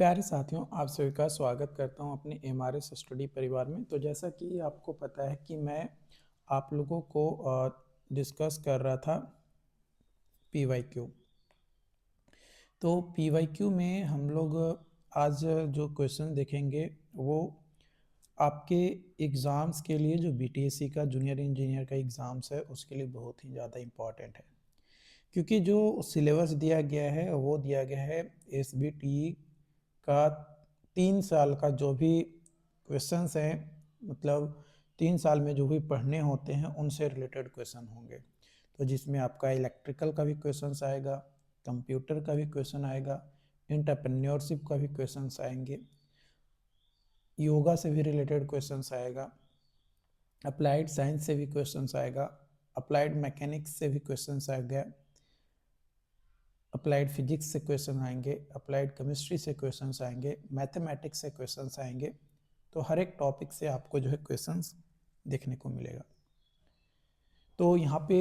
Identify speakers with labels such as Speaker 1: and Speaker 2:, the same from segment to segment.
Speaker 1: प्यारे साथियों, आप सभी का स्वागत करता हूं अपने एमआरएस स्टडी परिवार में। तो जैसा कि आपको पता है कि मैं आप लोगों को डिस्कस कर रहा था पीवाईक्यू। तो पीवाईक्यू में हम लोग आज जो क्वेश्चन देखेंगे वो आपके एग्ज़ाम्स के लिए, जो बीटीएससी का जूनियर इंजीनियर का एग्ज़ाम्स है उसके लिए बहुत ही ज़्यादा इम्पॉर्टेंट है, क्योंकि जो सिलेबस दिया गया है वो दिया गया है एसबीटी का 3 साल का जो भी क्वेश्चंस हैं, मतलब 3 साल में जो भी पढ़ने होते हैं उनसे रिलेटेड क्वेश्चन होंगे। तो जिसमें आपका इलेक्ट्रिकल का भी क्वेश्चंस आएगा, कंप्यूटर का भी क्वेश्चन आएगा, एंटरप्रेन्योरशिप का भी क्वेश्चंस आएंगे, योगा से भी रिलेटेड क्वेश्चंस आएगा, अप्लाइड साइंस से भी क्वेश्चंस आएगा, अप्लाइड मैकेनिक्स से भी क्वेश्चंस आएगा, अप्लाइड फिजिक्स से क्वेश्चन आएंगे, अप्लाइड केमिस्ट्री से क्वेश्चंस आएंगे, मैथमेटिक्स से क्वेश्चंस आएंगे। तो हर एक टॉपिक से आपको जो है क्वेश्चंस देखने को मिलेगा। तो यहाँ पे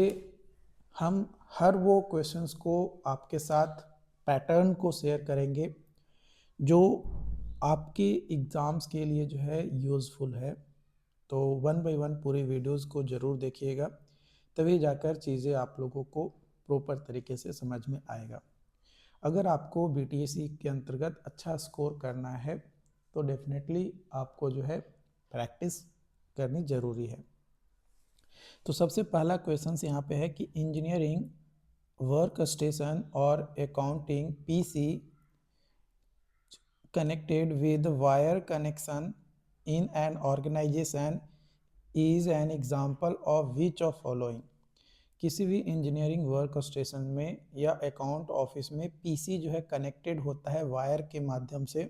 Speaker 1: हम हर वो क्वेश्चंस को आपके साथ पैटर्न को शेयर करेंगे जो आपके एग्ज़ाम्स के लिए जो है यूज़फुल है। तो 1 बाय 1 पूरी वीडियोस को ज़रूर देखिएगा, तभी जाकर चीज़ें आप लोगों को प्रॉपर तरीके से समझ में आएगा। अगर आपको बीटीएससी के अंतर्गत अच्छा स्कोर करना है तो डेफिनेटली आपको जो है प्रैक्टिस करनी ज़रूरी है। तो सबसे पहला क्वेश्चन यहाँ पे है कि इंजीनियरिंग वर्क स्टेशन और accounting PC connected with wire connection in an organization is an example of which of following। किसी भी इंजीनियरिंग वर्क स्टेशन में या अकाउंट ऑफिस में पीसी जो है कनेक्टेड होता है वायर के माध्यम से,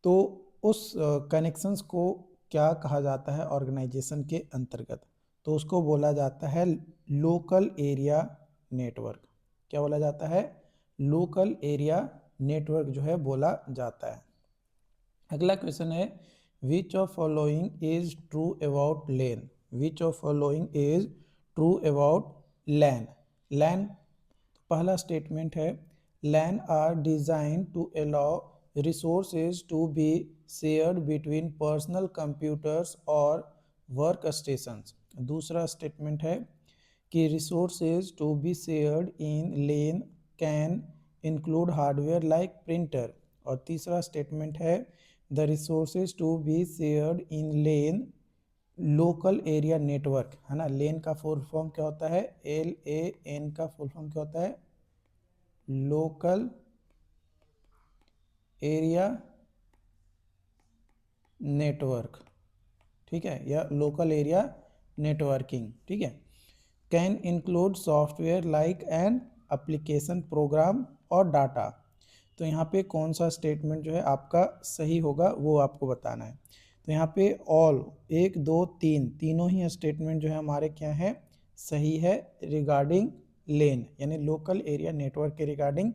Speaker 1: तो उस कनेक्शंस को क्या कहा जाता है ऑर्गेनाइजेशन के अंतर्गत? तो उसको बोला जाता है लोकल एरिया नेटवर्क। क्या बोला जाता है? लोकल एरिया नेटवर्क जो है बोला जाता है। अगला क्वेश्चन है which of following is true about LAN. Which of following is true about LAN. LAN, पहला स्टेटमेंट है LAN are design to allow resources to be shared between personal computers or work stations। दूसरा statement है कि resources to be shared in LAN can include hardware like printer। और तीसरा statement है the resources to be shared in LAN local area network, है ना। लेन का full form क्या होता है? LAN का फुल फॉर्म क्या होता है? लोकल एरिया नेटवर्क, ठीक है, या लोकल एरिया नेटवर्किंग, ठीक है। Can include software like an application program और डाटा। तो यहाँ पे कौन सा स्टेटमेंट जो है आपका सही होगा वो आपको बताना है। तो यहाँ पे ऑल 1 2 3 तीनों ही स्टेटमेंट जो है हमारे क्या है? सही है रिगार्डिंग लेन, यानी लोकल एरिया नेटवर्क के रिगार्डिंग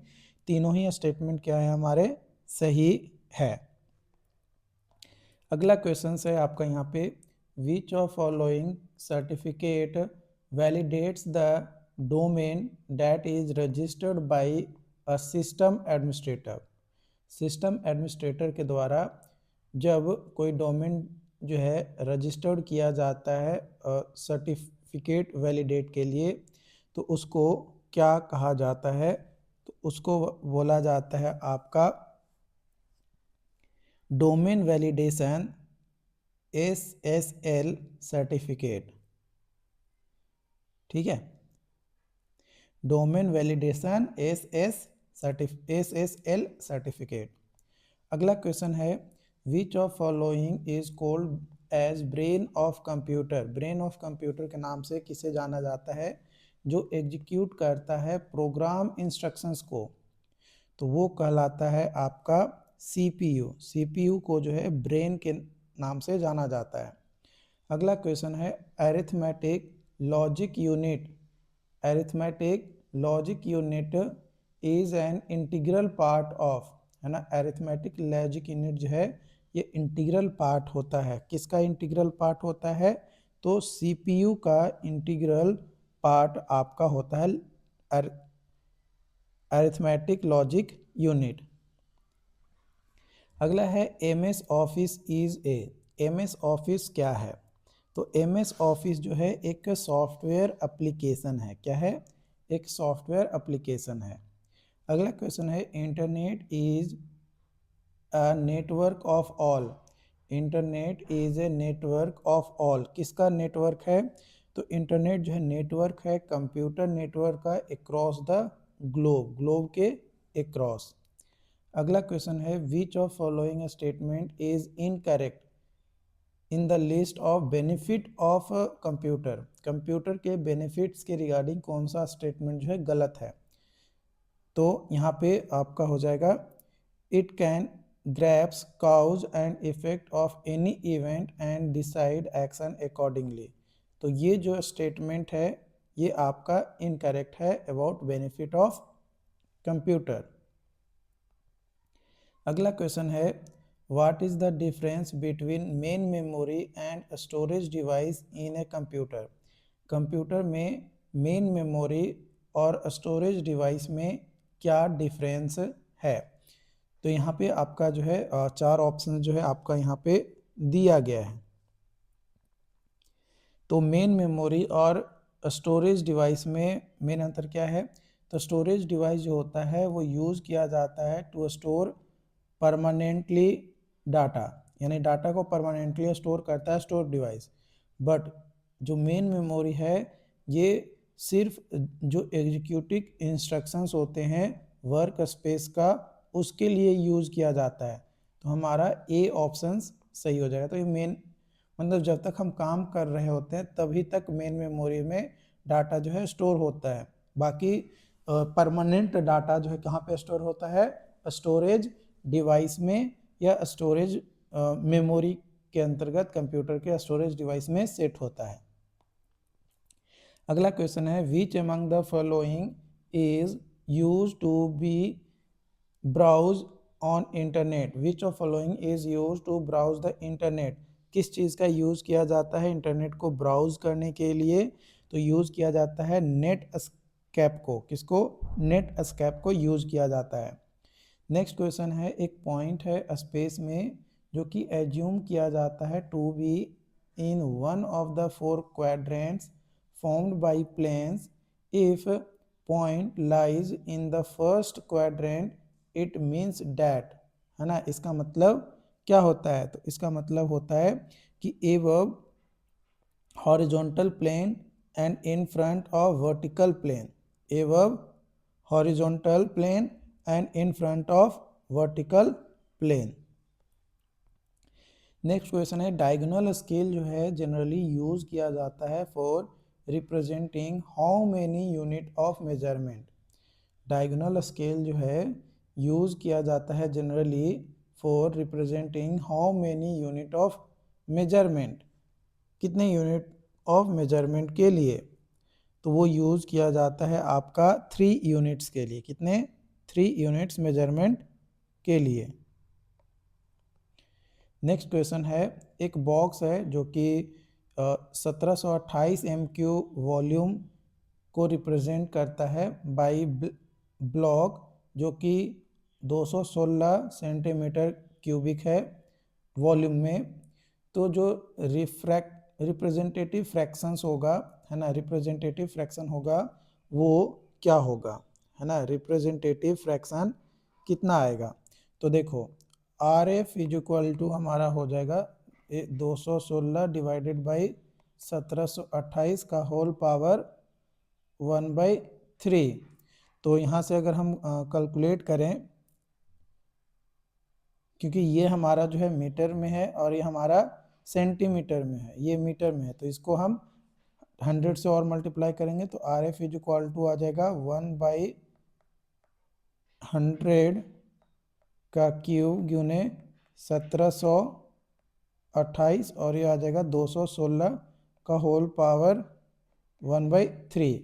Speaker 1: तीनों ही स्टेटमेंट क्या है हमारे? सही है। अगला क्वेश्चन है आपका यहाँ पे विच of following certificate validates the domain that is registered bye a system administrator. System administrator के द्वारा जब कोई डोमेन जो है रजिस्टर्ड किया जाता है सर्टिफिकेट वैलिडेट के लिए, तो उसको क्या कहा जाता है? तो उसको बोला जाता है आपका डोमेन वैलिडेशन SSL सर्टिफिकेट, ठीक है। Domain validation SSL certificate. अगला क्वेश्चन है which of following is called as brain of computer. Brain of computer के नाम से किसे जाना जाता है? जो एग्जीक्यूट करता है प्रोग्राम इंस्ट्रक्शंस को, तो वो कहलाता है आपका CPU। CPU को जो है ब्रेन के नाम से जाना जाता है। अगला क्वेश्चन है arithmetic logic unit. Arithmetic logic unit is an integral part of, है ना। अरिथमेटिक लॉजिक यूनिट जो है ये इंटीग्रल पार्ट होता है। किसका इंटीग्रल पार्ट होता है? तो CPU का इंटीग्रल पार्ट आपका होता है अरिथमेटिक लॉजिक यूनिट। अगला है MS office is a. MS office क्या है? तो MS ऑफिस जो है एक सॉफ्टवेयर एप्लीकेशन है। क्या है? एक सॉफ्टवेयर एप्लीकेशन है। अगला क्वेश्चन है internet is a network of all. Internet is a network of all. किसका नेटवर्क है? तो इंटरनेट जो है नेटवर्क है कंप्यूटर नेटवर्क का अक्रॉस द ग्लोब, ग्लोब के अक्रॉस। अगला क्वेश्चन है which of following statement is incorrect in the list of benefit of computer. Computer के बेनिफिट्स के रिगार्डिंग कौन सा स्टेटमेंट जो है गलत है? तो यहाँ पे आपका हो जाएगा it can grasp cause and effect of any event and decide action accordingly. तो ये जो स्टेटमेंट है ये आपका इनकरेक्ट है अबाउट बेनिफिट ऑफ कंप्यूटर। अगला क्वेश्चन है what is the difference between main memory and storage device in a computer. Computer में मेन मेमोरी और स्टोरेज डिवाइस में क्या डिफरेंस है? तो यहाँ पे आपका जो है चार ऑप्शन जो है आपका यहाँ पे दिया गया है। तो मेन मेमोरी और स्टोरेज डिवाइस में मेन अंतर क्या है? तो स्टोरेज डिवाइस जो होता है वो यूज़ किया जाता है टू स्टोर परमानेंटली डाटा, यानी डाटा को परमानेंटली स्टोर करता है स्टोर डिवाइस। बट जो मेन मेमोरी है ये सिर्फ जो एग्जीक्यूटिव इंस्ट्रक्शंस होते हैं वर्क स्पेस का उसके लिए यूज़ किया जाता है। तो हमारा ए ऑप्शन सही हो जाएगा। तो ये मेन मतलब जब तक हम काम कर रहे होते हैं तभी तक मेन मेमोरी में डाटा जो है स्टोर होता है। बाकी परमानेंट डाटा जो है कहाँ पे स्टोर होता है? स्टोरेज डिवाइस में या स्टोरेज मेमोरी के अंतर्गत कंप्यूटर के स्टोरेज डिवाइस में सेट होता है। अगला क्वेश्चन है which among the following is use to be browse on internet. Which of following is use to browse the internet. किस चीज़ का यूज़ किया जाता है इंटरनेट को ब्राउज करने के लिए? तो यूज़ किया जाता है नेट एस्केप को। किसको? नेट एस्केप को यूज़ किया जाता है। नेक्स्ट क्वेश्चन है एक पॉइंट है स्पेस में जो कि एज्यूम किया जाता है to be in one of the four quadrants formed by planes. If point lies in the first quadrant it means that, है ना। इसका मतलब क्या होता है? तो इसका मतलब होता है कि above horizontal plane and in front of vertical plane. Above horizontal plane and in front of vertical plane. Next question है डायगोनल स्केल जो है जनरली यूज किया जाता है for representing how many unit of measurement. Diagonal scale जो है use किया जाता है generally for representing how many unit of measurement. कितने यूनिट ऑफ मेजरमेंट के लिए? तो वो यूज किया जाता है आपका 3 यूनिट्स के लिए। कितने? 3 यूनिट्स मेजरमेंट के लिए। नेक्स्ट क्वेश्चन है एक बॉक्स है जो कि 1728 MQ वॉल्यूम को रिप्रेजेंट करता है बाई ब्लॉक जो कि 216 सेंटीमीटर क्यूबिक है वॉल्यूम में। तो जो रिप्रेजेंटेटिव फ्रैक्शंस होगा, है ना, रिप्रेजेंटेटिव फ्रैक्शन होगा वो क्या होगा, है ना। रिप्रेजेंटेटिव फ्रैक्शन कितना आएगा? तो देखो RF इज इक्वल टू हमारा हो जाएगा 216 डिवाइडेड बाई 1728 का होल पावर 1/3। तो यहाँ से अगर हम कैलकुलेट करें, क्योंकि ये हमारा जो है मीटर में है और ये हमारा सेंटीमीटर में है, ये मीटर में है, तो इसको हम 100 से और मल्टीप्लाई करेंगे तो RF इज इक्वल टू आ जाएगा 1/100 का क्यूब गुने 1728 और ये आ जाएगा 216 का होल पावर 1/3।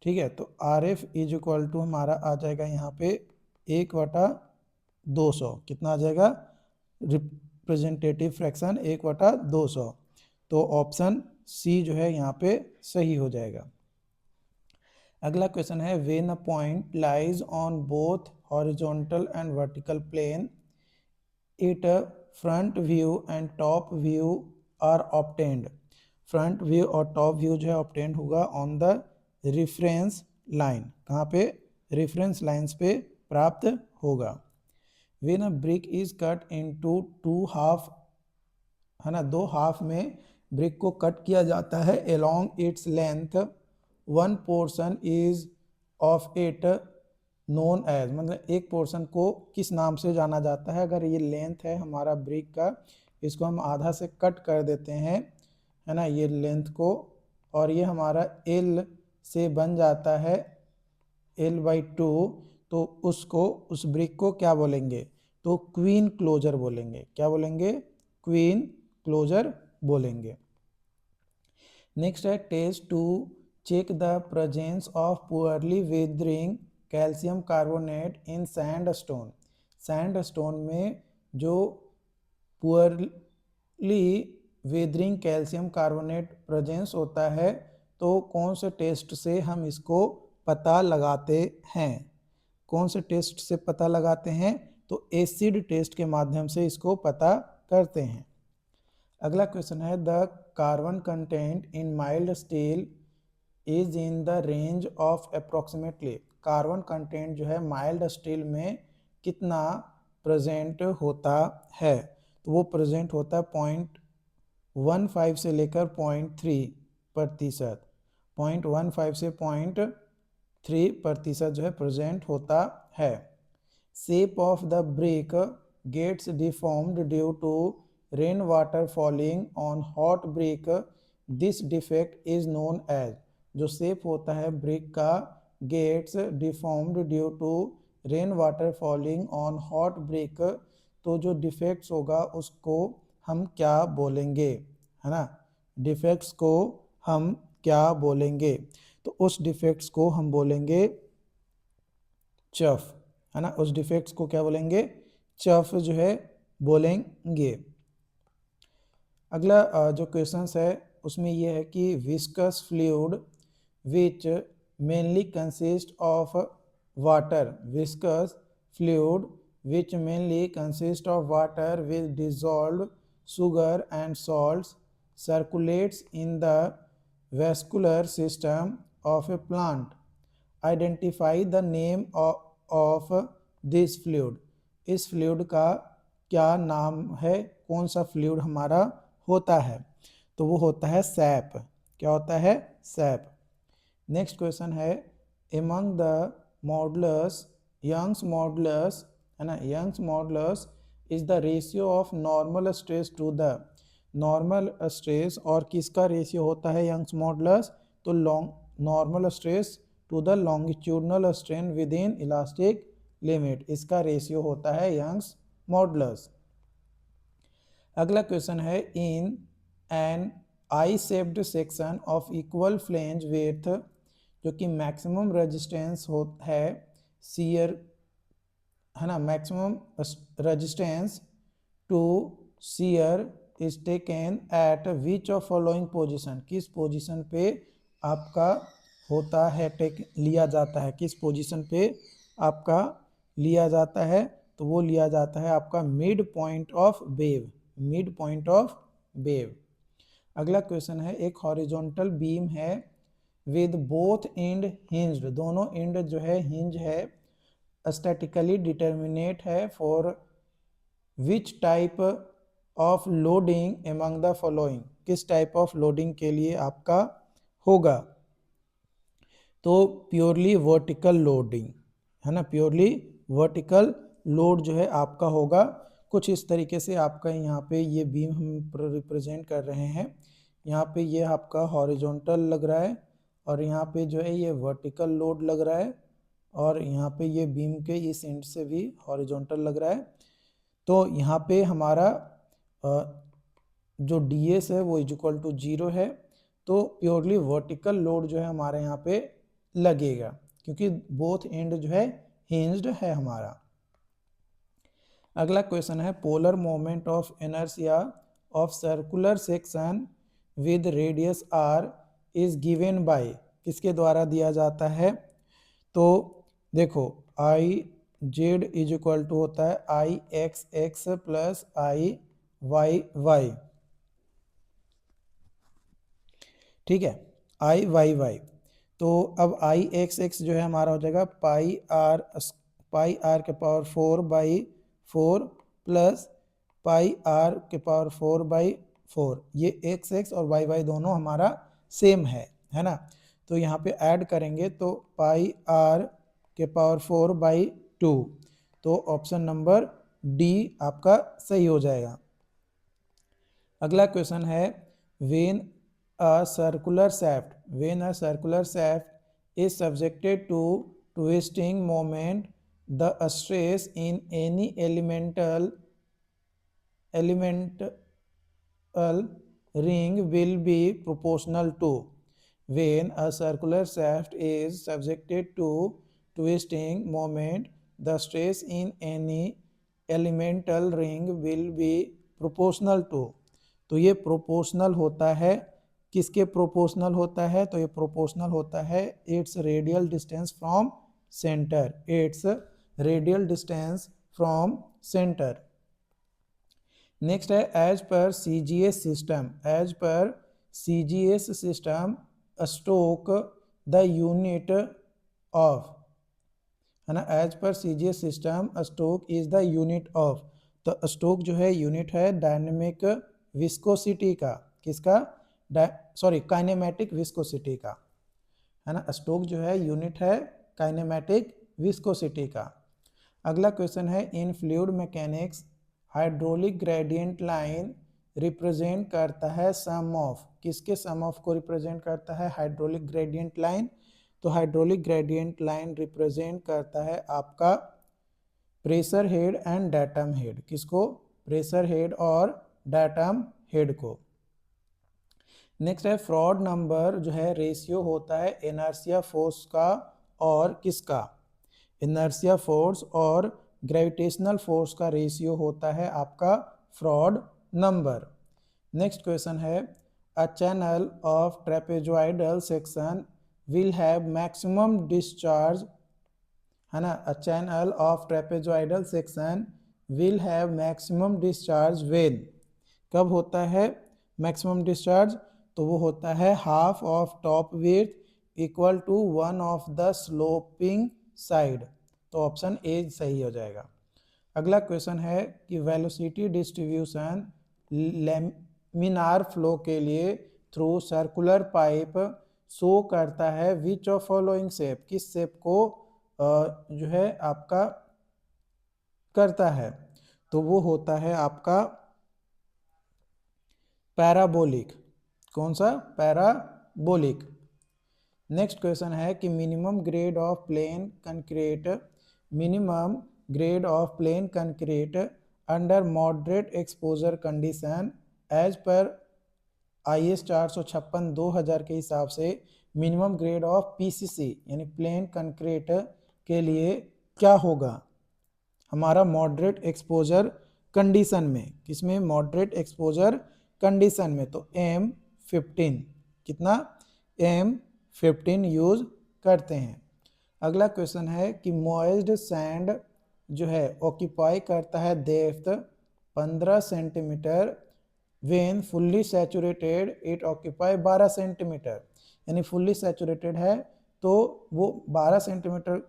Speaker 1: ठीक है, तो RF इज इक्वल टू हमारा आ जाएगा यहाँ पे 1/200। कितना आ जाएगा? Representative fraction 1/200। तो ऑप्शन सी जो है यहाँ पे सही हो जाएगा। अगला क्वेश्चन है when a point lies on both horizontal and vertical plane it front view and top view are obtained. Front view और टॉप व्यू जो है ऑब्टेन्ड होगा ऑन द रेफरेंस लाइन। कहाँ पे? रेफरेंस लाइंस पे प्राप्त होगा। When a brick is cut into two half, है ना, दो हाफ में ब्रिक को कट किया जाता है along its length, one portion is of it known as, मतलब एक पोर्शन को किस नाम से जाना जाता है? अगर ये लेंथ है हमारा ब्रिक का, इसको हम आधा से कट कर देते हैं, है ना, ये लेंथ को, और ये हमारा एल से बन जाता है L/2, तो उसको, उस ब्रिक को क्या बोलेंगे? तो क्वीन क्लोजर बोलेंगे। क्या बोलेंगे? क्वीन क्लोजर बोलेंगे। नेक्स्ट है test to check the presence of poorly weathering calcium carbonate in sandstone. Sandstone में जो poorly weathering calcium carbonate presence होता है, तो कौन से टेस्ट से हम इसको पता लगाते हैं? कौन से टेस्ट से पता लगाते हैं? तो एसिड टेस्ट के माध्यम से इसको पता करते हैं। अगला क्वेश्चन है the carbon content in mild steel is in the range of approximately. Carbon content जो है माइल्ड स्टील में कितना प्रेजेंट होता है? तो वो प्रेजेंट होता है 0.15 से लेकर 0.3%। 0.15 से 0.3% जो है प्रेजेंट होता है। Shape of the brick gets deformed due to rain water falling on hot brick, this defect is known as. जो शेप होता है ब्रिक का gets deformed due to rain water falling on hot brick, तो जो defects होगा उसको हम क्या बोलेंगे? है ना, डिफेक्ट्स को हम क्या बोलेंगे? तो उस डिफेक्ट्स को हम बोलेंगे चफ, है ना, उस डिफेक्ट्स को क्या बोलेंगे? चफ जो है बोलेंगे। अगला जो क्वेश्चंस है उसमें ये है कि viscous fluid which mainly consist of water, viscous fluid which mainly consist of water with dissolved sugar and salts circulates in the vascular system of a plant. Identify the name of this fluid. इस fluid का क्या नाम है? कौन सा fluid हमारा होता है? तो वो होता है सैप। क्या होता है? सैप। नेक्स्ट क्वेश्चन है among the modulus, Young's modulus, है ना, Young's modulus is the ratio of normal stress to the normal stress, और किसका रेशियो होता है Young's modulus? तो normal stress to the longitudinal strain within इन इलास्टिक लिमिट, इसका रेशियो होता है Young's modulus। अगला क्वेश्चन है in an I shaped section of equal flange width, जो कि मैक्सिमम रेजिस्टेंस है सीयर, है ना, maximum resistance to shear is taken at which of following position. किस पोजीशन पे आपका होता है, लिया जाता है, किस पोजीशन पे आपका लिया जाता है? तो वो लिया जाता है आपका mid point of wave, mid point of wave. अगला क्वेश्चन है एक हॉरिजॉन्टल बीम है विद बोथ एंड हिंज्ड, दोनों एंड जो है हिंज है, स्टैटिकली डिटर्मिनेट है for which type of loading among the following, किस टाइप ऑफ लोडिंग के लिए आपका होगा? तो प्योरली वर्टिकल लोडिंग, है ना, प्योरली वर्टिकल लोड जो है आपका होगा। कुछ इस तरीके से आपका यहाँ पे ये बीम हम रिप्रेजेंट कर रहे हैं। यहाँ पे ये आपका हॉरिजॉन्टल लग रहा है और यहाँ पे जो है ये वर्टिकल लोड लग रहा है, और यहाँ पे ये बीम के इस एंड से भी हॉरिजॉन्टल लग रहा है। तो यहाँ पे हमारा जो ds है वो इक्वल टू 0 है, तो प्योरली वर्टिकल लोड जो है हमारे यहाँ पे लगेगा, क्योंकि बोथ एंड जो है हिंज्ड है हमारा। अगला क्वेश्चन है polar moment of inertia of circular section with radius r is given by, किसके द्वारा दिया जाता है? तो देखो I Z is equal to होता है I X X plus I Y Y, ठीक है, आई वाई वाई। तो अब आई एक्स एक्स जो है हमारा हो जाएगा पाई आर के पावर 4/4 प्लस पाई आर के पावर 4/4। ये एक्स एक्स और वाई वाई दोनों हमारा सेम है ना। तो यहाँ पे ऐड करेंगे तो पाई आर के पावर 4/2। तो ऑप्शन नंबर डी आपका सही हो जाएगा। अगला क्वेश्चन है, when a circular shaft is subjected to twisting moment, the stress in any elemental ring will be proportional to. When a circular shaft is subjected to twisting moment, the stress in any elemental ring will be proportional to. तो ये proportional होता है, किसके proportional होता है? तो ये proportional होता है its radial distance from centre, its radial distance from centre. Next है, as per CGS system stoke the unit of, है ना, as per CGS system stoke is the unit of. तो स्टोक जो है यूनिट है dynamic viscosity का, किसका? Kinematic viscosity का, है ना। स्टोक जो है यूनिट है काइनेमेटिक विस्कोसिटी का। अगला क्वेश्चन है, इन fluid mechanics hydraulic gradient line represent करता है सम ऑफ, किसके सम ऑफ को रिप्रेजेंट करता है? Hydraulic gradient line. तो हाइड्रोलिक ग्रेडियंट लाइन रिप्रेजेंट करता है आपका pressure head and diatom head, किसको? प्रेशर हेड और डायटम हेड को। नेक्स्ट है, फ्रॉड नंबर जो है रेशियो होता है इनर्शिया फोर्स का और किसका? इनर्शिया फोर्स और ग्रेविटेशनल फोर्स का रेशियो होता है आपका फ्रॉड नंबर। नेक्स्ट क्वेश्चन है, a channel of trapezoidal section will have maximum discharge, है ना। A channel of trapezoidal section will have maximum discharge when, कब होता है मैक्सिमम डिस्चार्ज? तो वो होता है half of top width equal to 1 of the sloping side. तो ऑप्शन ए सही हो जाएगा। अगला क्वेश्चन है कि वेलोसिटी डिस्ट्रीब्यूशन लैमिनार फ्लो के लिए थ्रू सर्कुलर पाइप शो करता है विच ऑफ फॉलोइंग शेप, किस शेप को जो है आपका करता है? तो वो होता है आपका पैराबोलिक। कौन सा? पैराबोलिक। नेक्स्ट क्वेश्चन है कि minimum grade of plain concrete under moderate exposure condition as per IS 456/2000 के हिसाब से मिनिमम ग्रेड ऑफ PCC यानी प्लेन कंक्रीट के लिए क्या होगा हमारा मॉडरेट एक्सपोजर कंडीशन में? किसमें? मॉडरेट एक्सपोजर कंडीशन में। तो M15, कितना? M15 यूज करते हैं। अगला क्वेश्चन है कि मॉइस्ड सैंड जो है ऑक्यूपाई करता है depth 15 centimetre, when fully saturated it occupy 12 centimetre, यानी फुल्ली सैचुरेटेड है तो वो 12 सेंटीमीटर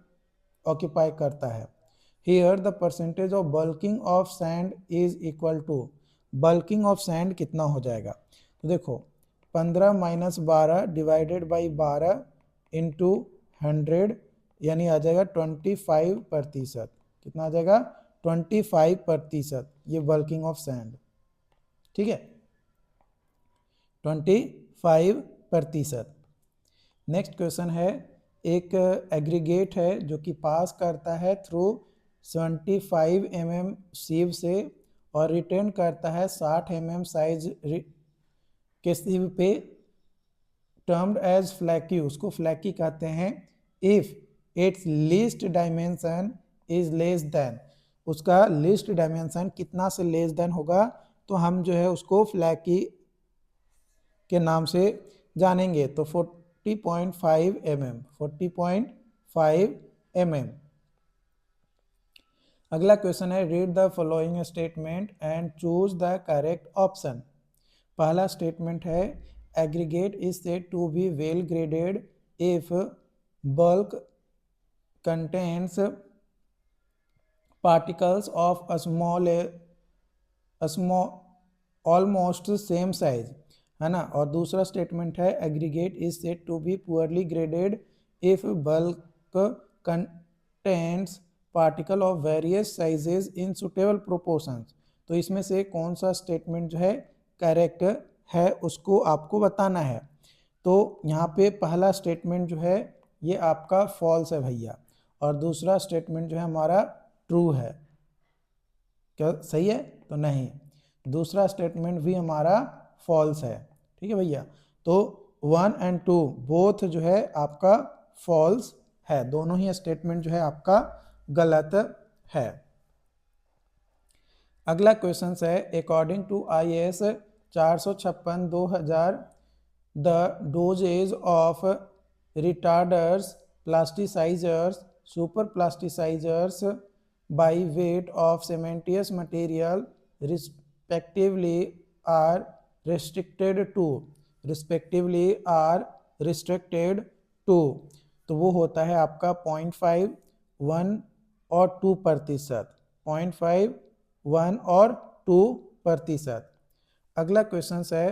Speaker 1: ऑक्यूपाई करता है। Here the percentage of bulking of sand is equal to, bulking of sand कितना हो जाएगा? तो देखो 15 - 12 डिवाइडेड बाई 12 इंटू 100 यानी आ जाएगा 25%। कितना आ जाएगा? 25%, ये बल्किंग ऑफ सैंड, ठीक है, 25%। नेक्स्ट क्वेश्चन है, एक एग्रीगेट है जो कि पास करता है थ्रू 75 mm सीव से और रिटर्न करता है 60 mm साइज के सीव पे, टर्म्ड एज फ्लैकी, उसको फ्लैकी कहते हैं। If it's least dimension is less than, उसका लीस्ट डायमेंशन कितना से लेस देन होगा? तो हम जो है उसको फ्लैकी के नाम से जानेंगे। तो 40.5 mm, 40.5 mm। अगला क्वेश्चन है read the following statement and choose the correct option. पहला स्टेटमेंट है aggregate is said to be well graded if bulk contains particles of almost same size, है ना। और दूसरा स्टेटमेंट है aggregate is said to be poorly graded if bulk contains particle of various sizes in suitable proportions. तो इसमें से कौन सा स्टेटमेंट जो है करेक्ट है उसको आपको बताना है। तो यहाँ पे पहला स्टेटमेंट जो है ये आपका फॉल्स है भैया, और दूसरा स्टेटमेंट जो है हमारा ट्रू है। क्या सही है? तो नहीं, दूसरा स्टेटमेंट भी हमारा फॉल्स है। ठीक है भैया, तो 1 एंड 2 बोथ जो है आपका फॉल्स है, दोनों ही स्टेटमेंट जो है आपका गलत है। अगला क्वेश्चन है according to IAS 456/2000 the dosages of retarders plasticisers super plasticisers by weight of cementitious material respectively are restricted to तो वो होता है आपका 0.5, 1 और 2%, 0.5, 1 और 2%। अगला क्वेश्चन है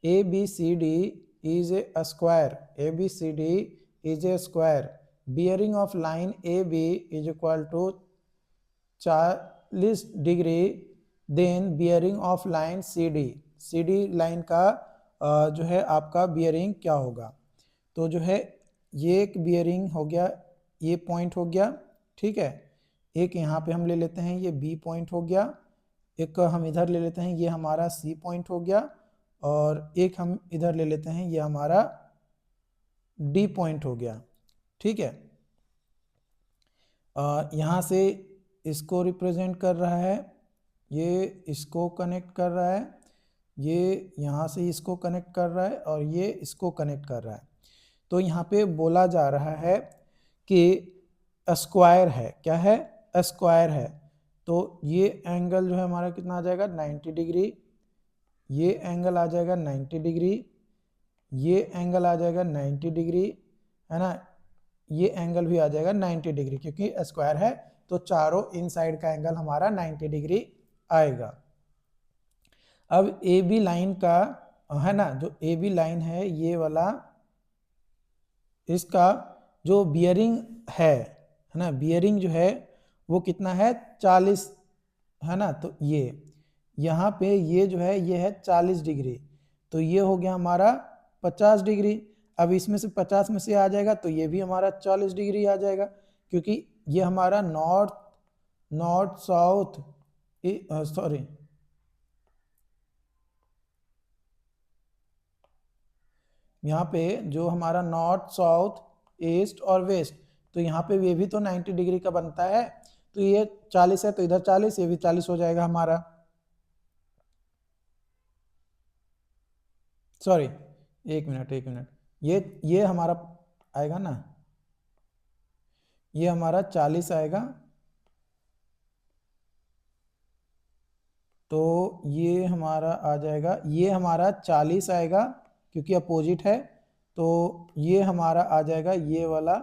Speaker 1: ABCD is a square, ABCD is a square bearing of line AB is equal to 40 degree then bearing of line CD line का जो है आपका बियरिंग क्या होगा। तो जो है ये एक बियरिंग हो गया, ये पॉइंट हो गया, ठीक है। एक यहाँ पे हम ले लेते हैं ये B पॉइंट हो गया, एक हम इधर ले लेते हैं ये हमारा C पॉइंट हो गया, और एक हम इधर ले लेते हैं ये हमारा D पॉइंट हो गया, ठीक है। यहाँ से इसको रिप्रेजेंट कर रहा है, ये इसको कनेक्ट कर रहा है, ये यहाँ से इसको कनेक्ट कर रहा है, और ये इसको कनेक्ट कर रहा है। तो यहाँ पे बोला जा रहा है कि स्क्वायर है, क्या है? स्क्वायर है। तो ये एंगल जो है हमारा कितना आ जाएगा? 90 डिग्री। ये एंगल आ जाएगा 90 डिग्री, ये एंगल आ जाएगा 90 डिग्री, है ना। ये एंगल भी आ जाएगा 90 डिग्री, क्योंकि स्क्वायर है तो चारों इनसाइड का एंगल हमारा 90 डिग्री आएगा। अब AB लाइन का, है ना, जो AB लाइन है ये वाला, इसका जो बियरिंग है ना, बियरिंग जो है वो कितना है? 40, है ना। तो ये यहाँ पे ये जो है ये है 40 डिग्री, तो ये हो गया हमारा 50 डिग्री। अब इसमें से 50 में से आ जाएगा तो ये भी हमारा 40 डिग्री आ जाएगा, क्योंकि ये हमारा नॉर्थ साउथ, सॉरी, यहाँ पे जो हमारा नॉर्थ साउथ ईस्ट और वेस्ट, तो यहाँ पे ये भी तो 90 डिग्री का बनता है। तो ये 40 है तो इधर 40, ये भी 40 हो जाएगा हमारा। सॉरी, एक मिनट, ये हमारा आएगा ना, ये हमारा 40 आएगा, तो ये हमारा आ जाएगा, ये हमारा 40 आएगा क्योंकि अपोजिट है। तो ये हमारा आ जाएगा ये वाला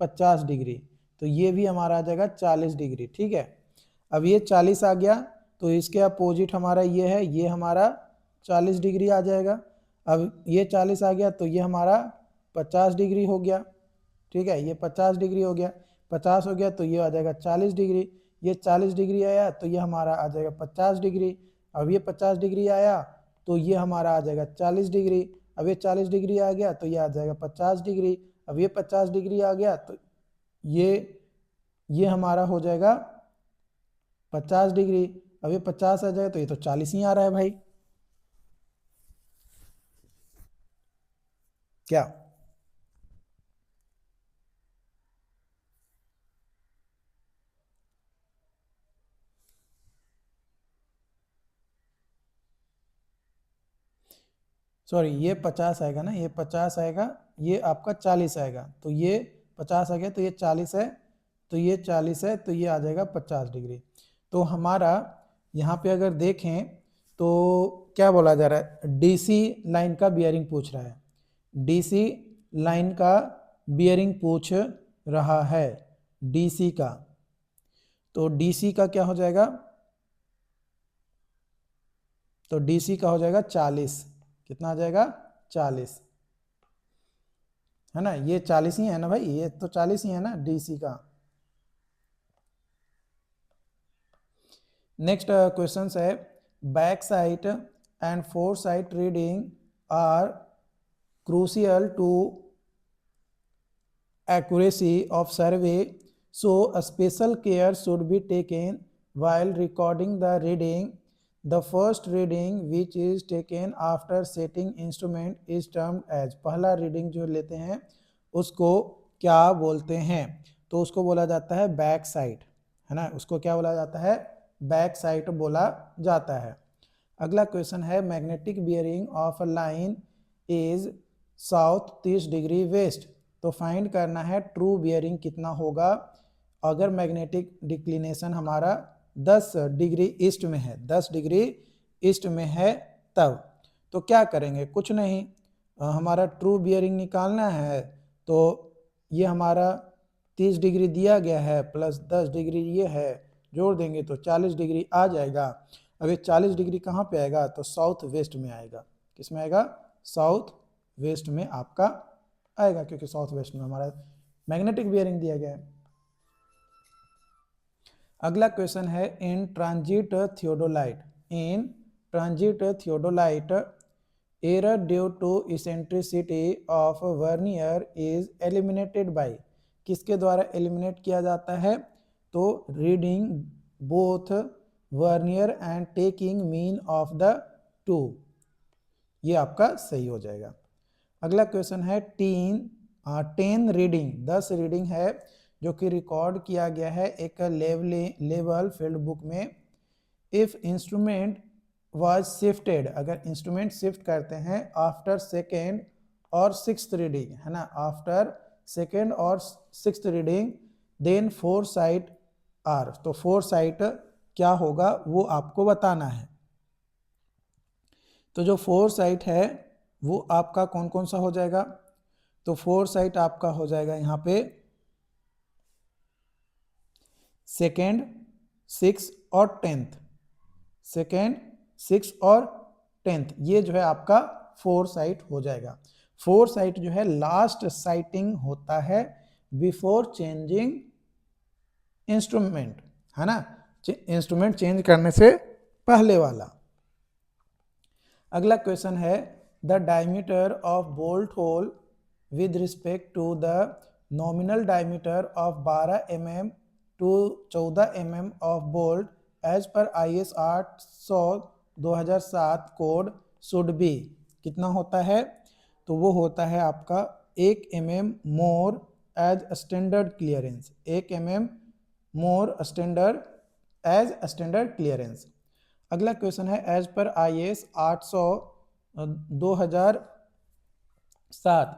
Speaker 1: 50 डिग्री, तो ये भी हमारा आ जाएगा 40 डिग्री, ठीक है। अब ये 40 आ गया तो इसके अपोजिट हमारा ये है, ये हमारा 40 डिग्री आ जाएगा। अब ये 40 आ गया तो ये हमारा 50 डिग्री हो गया, ठीक है। ये 50 डिग्री हो गया, 50 हो गया तो ये आ जाएगा 40 डिग्री, ये 40 डिग्री आया तो ये हमारा आ जाएगा 50 डिग्री। अब ये 50 डिग्री आया तो ये हमारा आ जाएगा 40 डिग्री। अब ये 40 डिग्री आ गया तो ये आ जाएगा 50 डिग्री। अब ये 50 डिग्री आ गया तो ये हमारा हो जाएगा 50 डिग्री। अब ये 50 आ जाएगा तो ये तो 40 ही आ रहा है भाई, क्या? सॉरी, ये 50 आएगा ना, ये 50 आएगा, ये आपका 40 आएगा, तो ये 50 आ गया तो ये 40 है, तो ये 40 है, तो ये आ जाएगा 50 डिग्री। तो हमारा यहाँ पे अगर देखें तो क्या बोला जा रहा है, डीसी लाइन का बियरिंग पूछ रहा है, डीसी लाइन का बियरिंग पूछ रहा है, डीसी का। तो डीसी का क्या हो जाएगा, तो डीसी का हो जाएगा 40। कितना आ जाएगा, 40 है ना, ये 40 ही है ना भाई, ये तो 40 ही है ना डीसी का। नेक्स्ट क्वेश्चन है, back sight and fore sight reading are crucial to accuracy of survey, so a special care should be taken while recording the reading. The first reading which is taken after setting instrument is termed as, पहला reading जो लेते हैं उसको क्या बोलते हैं, तो उसको बोला जाता है बैक साइट, है ना, उसको क्या बोला जाता है, बैक साइट बोला जाता है। अगला क्वेश्चन है, magnetic bearing of a line is south 30 degree west, तो फाइंड करना है ट्रू बियरिंग कितना होगा अगर मैग्नेटिक डिक्लिनेशन हमारा 10 डिग्री ईस्ट में है, 10 डिग्री ईस्ट में है तब। तो क्या करेंगे, कुछ नहीं, हमारा ट्रू बियरिंग निकालना है, तो ये हमारा 30 डिग्री दिया गया है प्लस 10 डिग्री ये है, जोड़ देंगे तो 40 डिग्री आ जाएगा। अब ये 40 डिग्री कहाँ पे आएगा, तो साउथ वेस्ट में आएगा। किस में आएगा, साउथ वेस्ट में आपका आएगा, क्योंकि साउथ वेस्ट में हमारा मैग्नेटिक बियरिंग दिया गया है। अगला क्वेश्चन है, in transit theodolite, in transit theodolite error due to eccentricity of vernier is eliminated by, किसके द्वारा एलिमिनेट किया जाता है, तो reading both vernier and taking mean of the two, ये आपका सही हो जाएगा। अगला क्वेश्चन है, 10 रीडिंग, 10 रीडिंग है जो कि रिकॉर्ड किया गया है एक लेवल फील्ड बुक में। इफ इंस्ट्रूमेंट वाज शिफ्टेड, अगर इंस्ट्रूमेंट शिफ्ट करते हैं आफ्टर सेकेंड और सिक्स्थ रीडिंग, है ना, आफ्टर सेकेंड और sixth reading, then foresight are, तो फोर साइट क्या होगा वो आपको बताना है। तो जो फोर साइट है वो आपका कौन कौन सा हो जाएगा, तो फोर साइट आपका हो जाएगा यहाँ पे सेकेंड, सिक्स और टेंथ, सेकेंड, सिक्स और टेंथ, ये जो है आपका फोर साइट हो जाएगा। फोर साइट जो है लास्ट साइटिंग होता है बिफोर चेंजिंग इंस्ट्रूमेंट, है ना, इंस्ट्रूमेंट चेंज करने से पहले वाला। अगला क्वेश्चन है, the diameter of bolt hole with respect to the nominal diameter of 12 mm to 14 mm of bolt as per IS 800/2007 code should be, कितना होता है, तो वो होता है आपका 1 mm more as standard clearance, 1 mm more standard as standard clearance. अगला question है, as per IS 800/2007,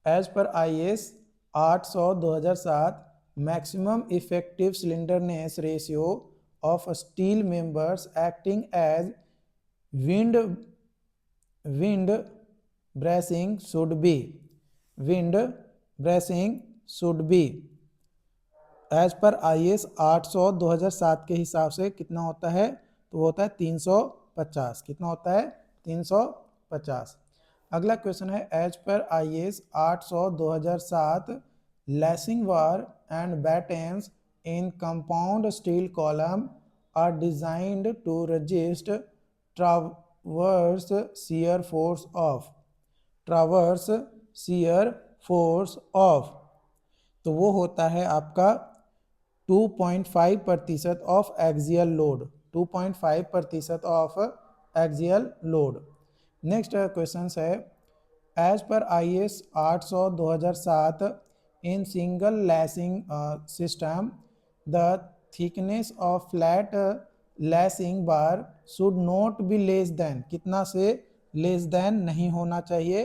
Speaker 1: as per IS 800/2007 maximum effective slenderness ratio of steel members acting as wind bracing should be, wind bracing should be as per IS 800/2007 के हिसाब से कितना होता है, तो होता है 350, कितना होता है 350। अगला क्वेश्चन है, एज पर IS 800/2007 लैसिंग वार and battens in compound steel column are designed to resist transverse shear force of, transverse shear force of, तो वो होता है आपका 2.5% of axial load, 2.5% of axial load. Next question है, as per IS 800/2007 in single lacing system the thickness of flat lacing bar should not be less than, कितना से less than नहीं होना चाहिए,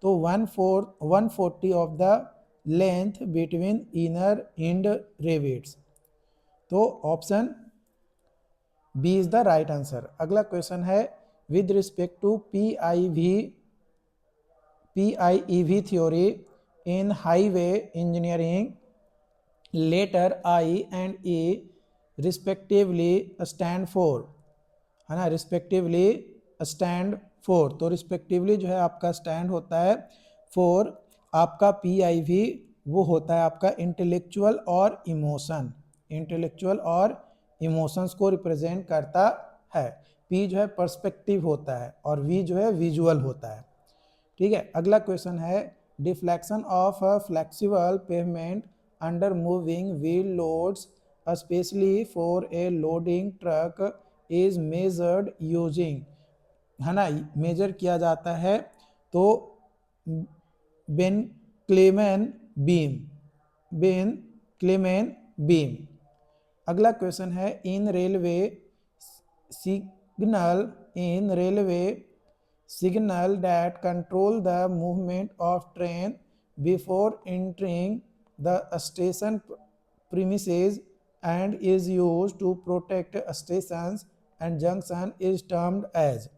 Speaker 1: तो 1/4 of the length between inner end rivets. तो option B is the right answer. अगला question है with respect to PIEV theory in highway engineering letter I and E respectively stand for, है ना, respectively stand for. तो respectively जो है आपका stand होता है फॉर आपका PIV, वो होता है आपका इंटेलेक्चुअल और इमोशन, इंटेलेक्चुअल और इमोशंस को रिप्रेजेंट करता है। P जो है पर्सपेक्टिव होता है और V जो है विजुअल होता है। ठीक है, अगला क्वेश्चन है deflection of a flexible pavement under moving wheel loads specially for a loading truck is measured using, है ना, मेजर किया जाता है तो बेन क्लेमेन बीम। अगला क्वेश्चन है इन railway signal that control the movement of train before entering the station premises and is used to protect stations and junction is termed as,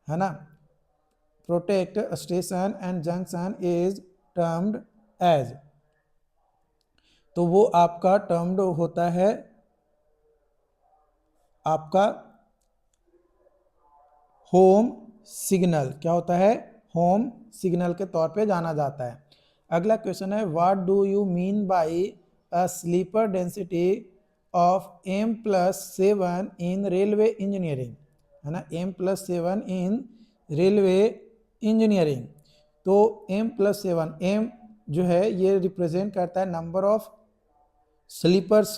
Speaker 1: है ना, protect station and junction is termed as। तो वो आपका termed होता है आपका home signal. क्या होता है? होम सिग्नल के तौर पे जाना जाता है। अगला क्वेश्चन है what do you mean by a sleeper density of M+7 in railway engineering, है ना, M+7 इन रेलवे इंजीनियरिंग। तो M+7, M जो है ये रिप्रेजेंट करता है नंबर ऑफ स्लीपर्स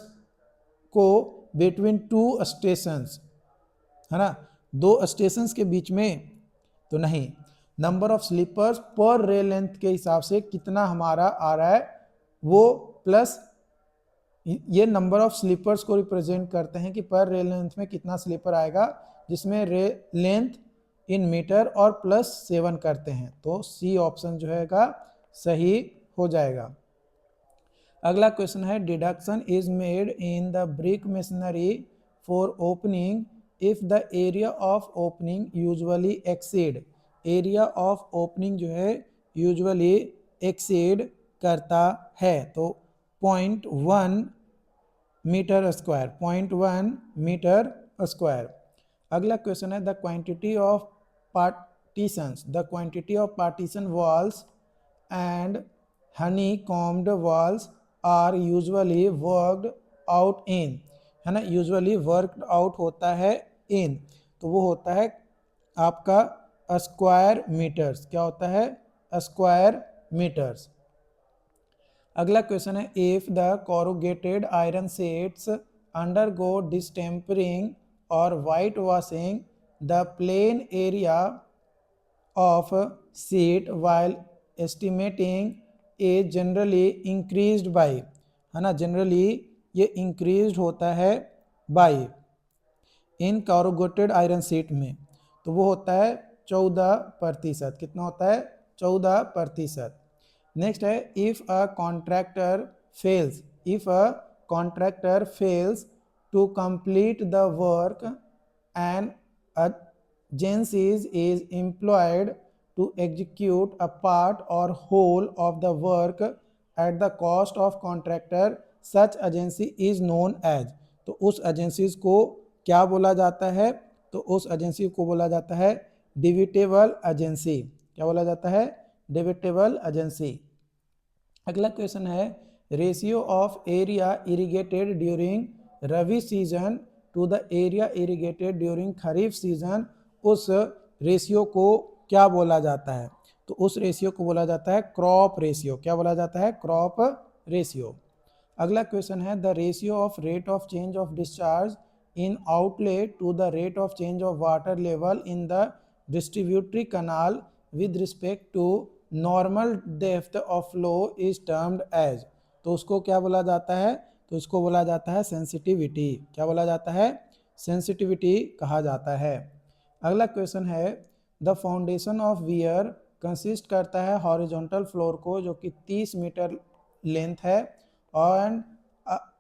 Speaker 1: को बिटवीन टू स्टेशंस, है ना, दो स्टेशंस के बीच में तो नहीं, नंबर ऑफ स्लीपर्स पर रेल लेंथ के हिसाब से कितना हमारा आ रहा है वो, प्लस ये नंबर ऑफ स्लीपर्स को रिप्रेजेंट करते हैं कि पर रेल लेंथ में कितना स्लीपर आएगा, जिसमें लेंथ इन मीटर और प्लस 7 करते हैं। तो सी ऑप्शन जो है का सही हो जाएगा। अगला क्वेश्चन है deduction is made in the brick masonry for opening if the area of opening usually exceed, area of opening जो है यूजुअली एक्सीड करता है तो 0.1 मीटर स्क्वायर, 0.1 मीटर स्क्वायर। अगला क्वेश्चन है the quantity of partitions, the quantity of partition walls and honeycombed walls are usually worked out in, है ना, usually worked out होता है इन, तो वो होता है आपका स्क्वायर मीटर्स। क्या होता है? Square metres. अगला क्वेश्चन है if the corrugated iron sheets undergo distempering और white washing the plain area of sheet while estimating a generally increased by, है ना, जनरली ये इंक्रीज्ड होता है by in corrugated iron sheet में, तो वो होता है 14%। कितना होता है? 14%। नेक्स्ट है if a contractor fails to complete the work and agency is employed to execute a part or whole of the work at the cost of contractor, such agency is known as। तो उस agencies को क्या बोला जाता है? तो उस agency को बोला जाता है डिविटेबल एजेंसी। क्या बोला जाता है? डिविटेबल एजेंसी। अगला क्वेश्चन है ratio of area irrigated during rabi season two the area irrigated during kharif season, उस रेशियो को क्या बोला जाता है? तो उस रेशियो को बोला जाता है क्रॉप रेशियो। क्या बोला जाता है? Crop ratio. अगला क्वेश्चन है the ratio of rate of change of discharge in outlet to the rate of change of water level in the distributary canal with respect to normal depth of flow is termed as. तो उसको क्या बोला जाता है? तो इसको बोला जाता है सेंसिटिविटी। क्या बोला जाता है? सेंसिटिविटी कहा जाता है। अगला क्वेश्चन है the foundation of wear consist करता है हॉरिजॉन्टल फ्लोर को जो कि 30 मीटर लेंथ है, और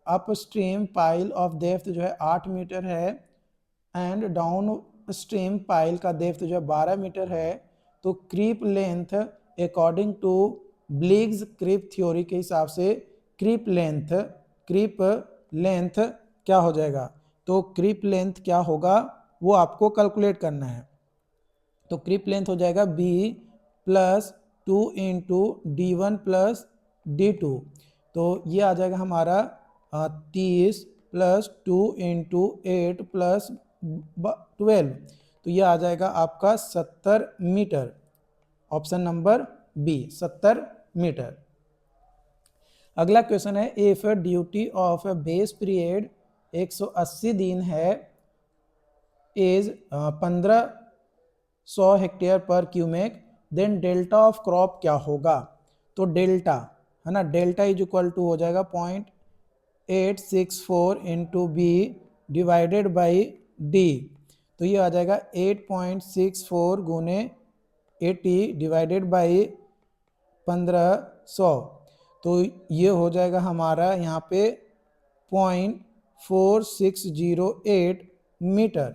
Speaker 1: अपस्ट्रीम पाइल ऑफ डेप्थ जो है 8 मीटर है, एंड डाउन स्ट्रीम पाइल का डेप्थ जो है 12 मीटर है। तो creep length according to Bligh's creep theory के हिसाब से क्रीप लेंथ क्या हो जाएगा, तो क्रीप लेंथ क्या होगा वो आपको कैलकुलेट करना है। तो क्रीप लेंथ हो जाएगा b plus 2 into D1 plus D2। तो ये आ जाएगा हमारा 30 प्लस 2 इंटू 8 प्लस 12, तो ये आ जाएगा आपका 70 metre. Option number B 70 metre. अगला क्वेश्चन है, if duty of base period 180 दिन है is 1500 hectare per cumec, then delta of crop क्या होगा। तो डेल्टा है ना, डेल्टा इज इक्वल टू हो जाएगा 0.864 into B divided by D. तो ये आ जाएगा 8.64 गुने 80 डिवाइडेड बाई 1500। तो ये हो जाएगा हमारा यहाँ पे 0.4608 मीटर,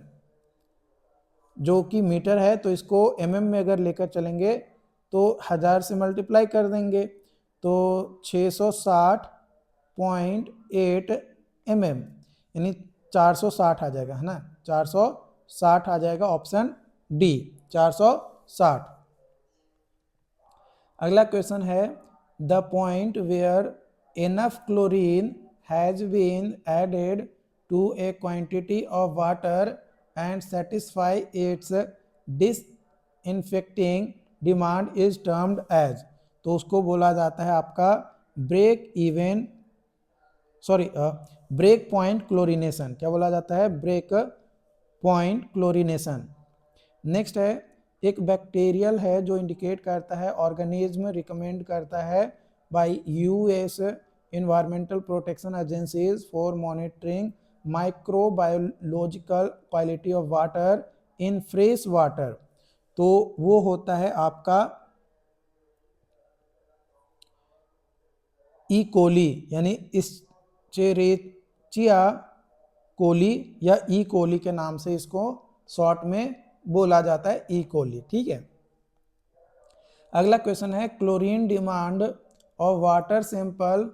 Speaker 1: जो कि मीटर है। तो इसको mm में अगर लेकर चलेंगे तो 1000 से मल्टीप्लाई कर देंगे तो 660.8 mm यानी 460 आ जाएगा, है ना, 460 आ जाएगा। Option D 460। अगला क्वेश्चन है, the point where enough chlorine has been added to a quantity of water and satisfy its disinfecting demand is termed as। तो उसको बोला जाता है आपका ब्रेक पॉइंट क्लोरीनेशन। क्या बोला जाता है, ब्रेक पॉइंट क्लोरीनेशन। नेक्स्ट है, एक बैक्टीरियल है जो इंडिकेट करता है ऑर्गेनिज्म रिकमेंड करता है bye US environmental protection agencies for monitoring microbiological quality of water in fresh water. तो वो होता है आपका ई कोली, यानी इस्चेरेचिया कोली या ई कोली के नाम से इसको शॉर्ट में बोला जाता है, ई कोली। ठीक है। अगला क्वेश्चन है, chlorine demand of water sample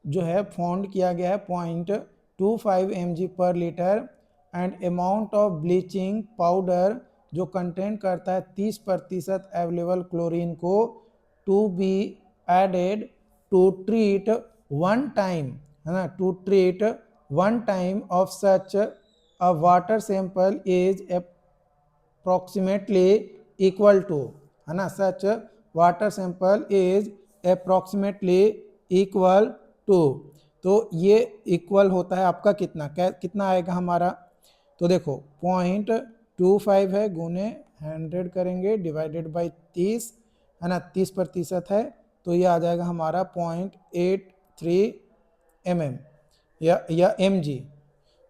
Speaker 1: जो है फाउंड किया गया है 0.25 mg per litre, and amount of bleaching powder जो कंटेंट करता है 30% अवेलेबल क्लोरीन को to be added to treat one time, है ना, to treat one time of such a water sample is approximately equal to, है ना, such water sample is approximately equal to. तो ये इक्वल होता है आपका कितना कितना आएगा हमारा, तो देखो 0.25 है गुने 100 करेंगे डिवाइडेड बाई 30, है ना, 30% है, तो ये आ जाएगा हमारा 0.83 mm या mg।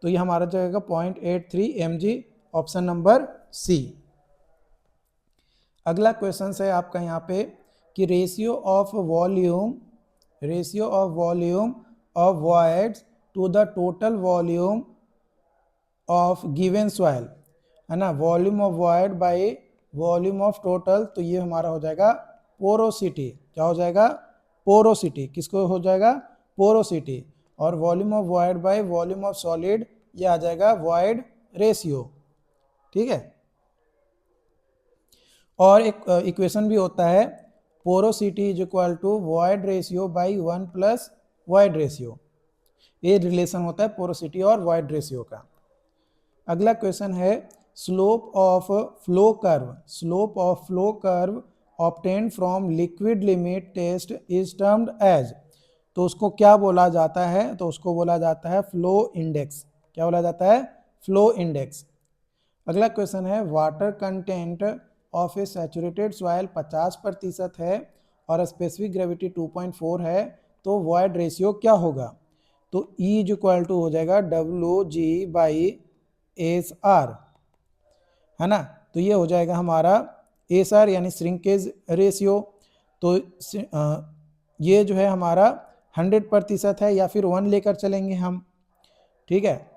Speaker 1: तो ये हमारा जाएगा 0.83 mg। Option number C. अगला क्वेश्चन है आपका यहाँ पे कि ratio of volume of voids to the total volume of given soil, है ना, volume of void by volume of total. तो ये हमारा हो जाएगा पोरोसिटी। क्या हो जाएगा, पोरोसिटी। किसको हो जाएगा, पोरोसिटी। और volume of void by volume of solid, ये आ जाएगा void रेशियो। ठीक है। और एक इक्वेशन भी होता है, porosity is equal to void ratio by 1 plus void ratio. ये रिलेशन होता है पोरोसिटी और void रेशियो का। अगला क्वेश्चन है, slope of flow curve obtained from liquid limit test is termed as. तो उसको क्या बोला जाता है, तो उसको बोला जाता है फ्लो इंडेक्स। क्या बोला जाता है, फ्लो इंडेक्स। अगला क्वेश्चन है, water content of A saturated soil 50% है और स्पेसिफिक ग्रेविटी 2.4 है, तो वॉइड रेशियो क्या होगा। तो E इज इक्वल टू हो जाएगा WG/SR, है ना। तो ये हो जाएगा हमारा एसआर यानी श्रिंकेज रेशियो, तो ये जो है हमारा 100% है, या फिर 1 लेकर चलेंगे हम, ठीक है।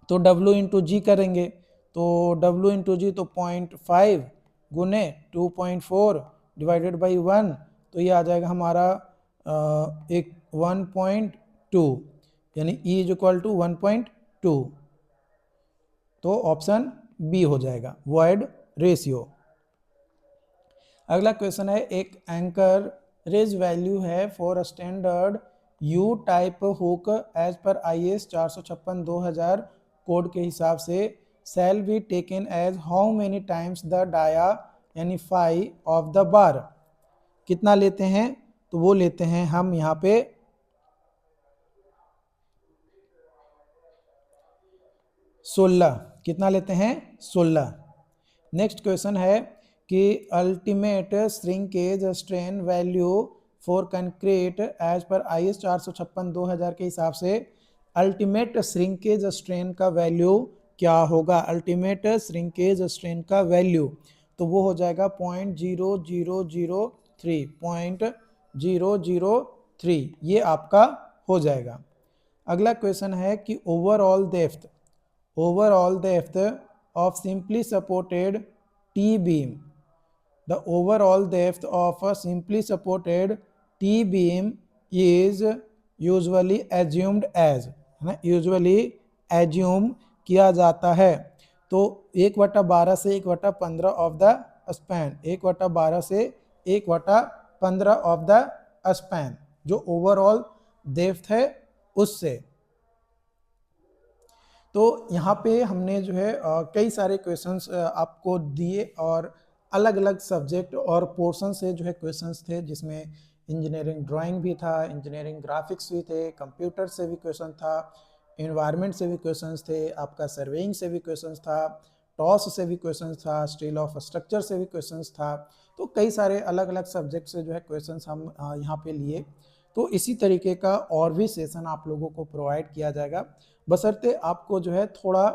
Speaker 1: तो W इंटू जी करेंगे, तो W इंटू जी तो 0.5 गुने 2.4 डिवाइडेड बाई 1, तो ये आ जाएगा हमारा एक 1.2, यानी E इज इक्वल टू 1.2। तो ऑप्शन बी हो जाएगा, वॉइड रेशियो। अगला क्वेश्चन है, एक एंकर रेज वैल्यू है for standard U type hook as per IS 456/2000 code के हिसाब से shall be taken as how many times the dia यानी फाई ऑफ द बार। कितना लेते हैं, तो वो लेते हैं हम यहाँ पे 16। कितना लेते हैं, 16। नेक्स्ट क्वेश्चन है कि ultimate shrinkage strain value for concrete as per IS 456/2000 के हिसाब से अल्टीमेट श्रिंकेज स्ट्रेन का वैल्यू क्या होगा। अल्टीमेट श्रिंकेज स्ट्रेन का वैल्यू तो वो हो जाएगा 0.0003, 0.003 ये आपका हो जाएगा। अगला क्वेश्चन है कि overall depth of simply supported T-beam. The overall depth of a simply supported T-beam is usually assumed as, है ना, usually assume किया जाता है। तो 1/12 से 1/15 ऑफ द स्पैन, 1/12 से 1/15 ऑफ द स्पैन, जो ओवरऑल डेप्थ है उससे। तो यहाँ पे हमने जो है कई सारे क्वेश्चंस आपको दिए, और अलग अलग सब्जेक्ट और पोर्शन से जो है क्वेश्चंस थे, जिसमें इंजीनियरिंग ड्राइंग भी था, इंजीनियरिंग ग्राफिक्स भी थे, कंप्यूटर से भी क्वेश्चन था, एनवायरनमेंट से भी क्वेश्चंस थे, आपका सर्वेइंग से भी क्वेश्चंस था, टॉस से भी क्वेश्चंस था, स्टील ऑफ स्ट्रक्चर से भी क्वेश्चंस था। तो कई सारे अलग अलग सब्जेक्ट से जो है क्वेश्चंस हम यहाँ पे लिए। तो इसी तरीके का और भी सेशन आप लोगों को प्रोवाइड किया जाएगा, बशर्ते आपको जो है थोड़ा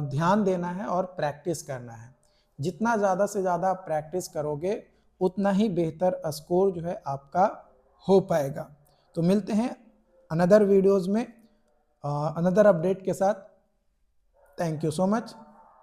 Speaker 1: ध्यान देना है और प्रैक्टिस करना है। जितना ज़्यादा से ज़्यादा आप प्रैक्टिस करोगे उतना ही बेहतर स्कोर जो है आपका हो पाएगा। तो मिलते हैं अनदर वीडियोज़ में अनदर अपडेट के साथ। Thank you so much.